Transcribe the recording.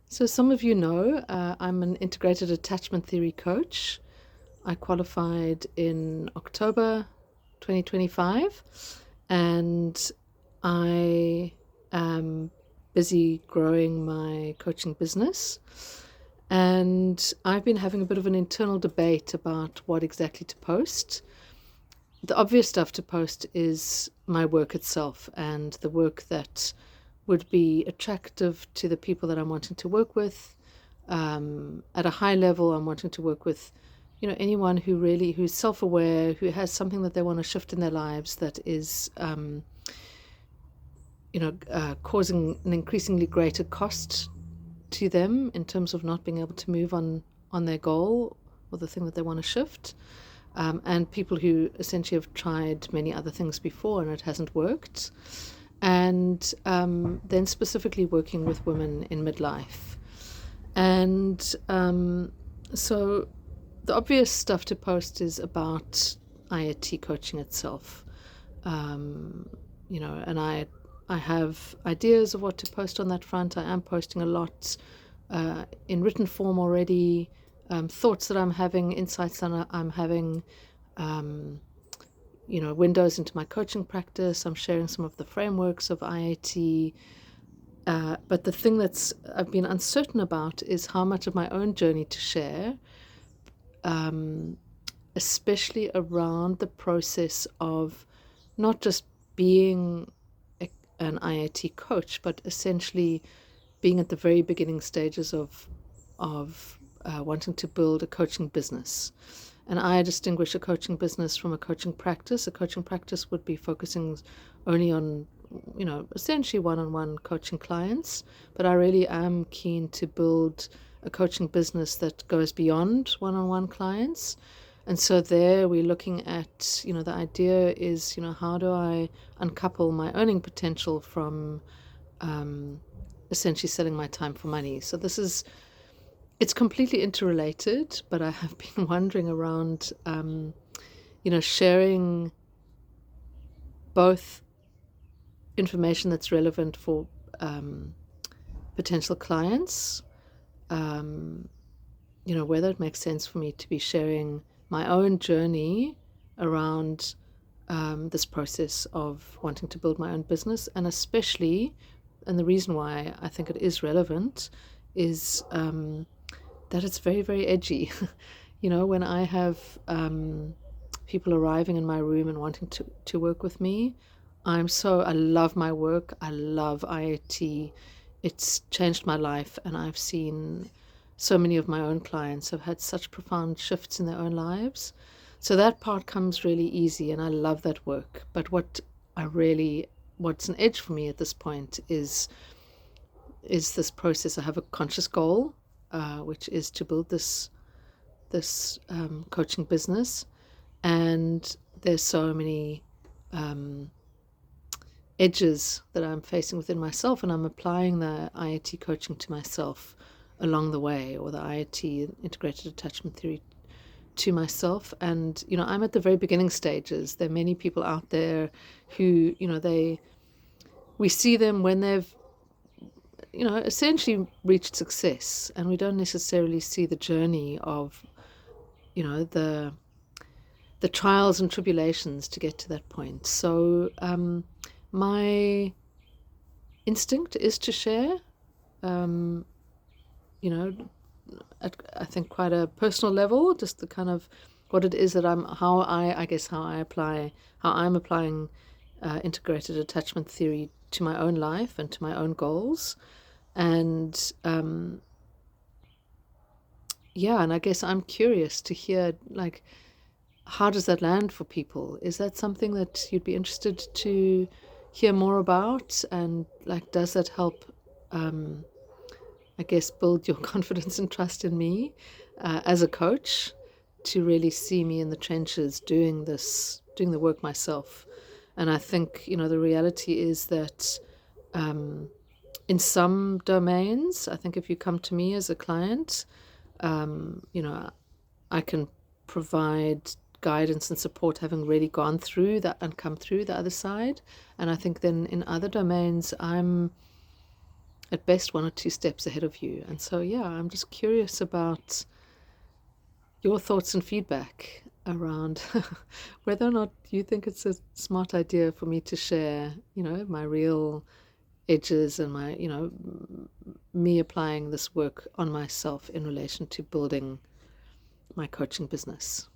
So, some of you know, I'm an integrated attachment theory coach. I qualified in October 2025, and I am busy growing my coaching business. And I've been having a bit of an internal debate about what exactly to post. The obvious stuff to post is my work itself and the work that would be attractive to the people that I'm wanting to work with. At a high level, I'm wanting to work with, anyone who's self-aware, who has something that they want to shift in their lives that is, causing an increasingly greater cost to them in terms of not being able to move on their goal or the thing that they want to shift. And people who essentially have tried many other things before and it hasn't worked. And then specifically working with women in midlife. And so the obvious stuff to post is about IAT coaching itself. And I have ideas of what to post on that front. I am posting a lot in written form already, thoughts that I'm having, insights that I'm having, windows into my coaching practice. I'm sharing some of the frameworks of IAT. But the thing I've been uncertain about is how much of my own journey to share, especially around the process of not just being an IAT coach, but essentially being at the very beginning stages of wanting to build a coaching business. And I distinguish a coaching business from a coaching practice. A coaching practice would be focusing only on, essentially one-on-one coaching clients. But I really am keen to build a coaching business that goes beyond one-on-one clients. And so there we're looking at, the idea is, how do I uncouple my earning potential from essentially selling my time for money? So it's completely interrelated, but I have been wondering around, sharing both information that's relevant for potential clients, whether it makes sense for me to be sharing my own journey around this process of wanting to build my own business, and especially, and the reason why I think it is relevant is that it's very, very edgy. When I have people arriving in my room and wanting to work with me, I love my work. I love IAT. It's changed my life, and I've seen so many of my own clients have had such profound shifts in their own lives. So that part comes really easy, and I love that work. But what's an edge for me at this point is this process. I have a conscious goal, which is to build this coaching business, and there's so many edges that I'm facing within myself, and I'm applying the IAT coaching to myself along the way, or the IAT integrated attachment theory to myself. And I'm at the very beginning stages. There are many people out there who we see them when they've essentially reached success, and we don't necessarily see the journey of the trials and tribulations to get to that point. So my instinct is to share, at I think quite a personal level, just the kind of what it is that how I'm applying integrated attachment theory to my own life and to my own goals. And and I guess I'm curious to hear, like, how does that land for people? Is that something that you'd be interested to hear more about? And, like, does that help, I guess, build your confidence and trust in me as a coach, to really see me in the trenches doing the work myself? And I think, the reality is that in some domains, I think if you come to me as a client, I can provide guidance and support, having really gone through that and come through the other side. And I think then in other domains, I'm at best 1 or 2 steps ahead of you. And so, yeah, I'm just curious about your thoughts and feedback around whether or not you think it's a smart idea for me to share, my real edges and my, me applying this work on myself in relation to building my coaching business.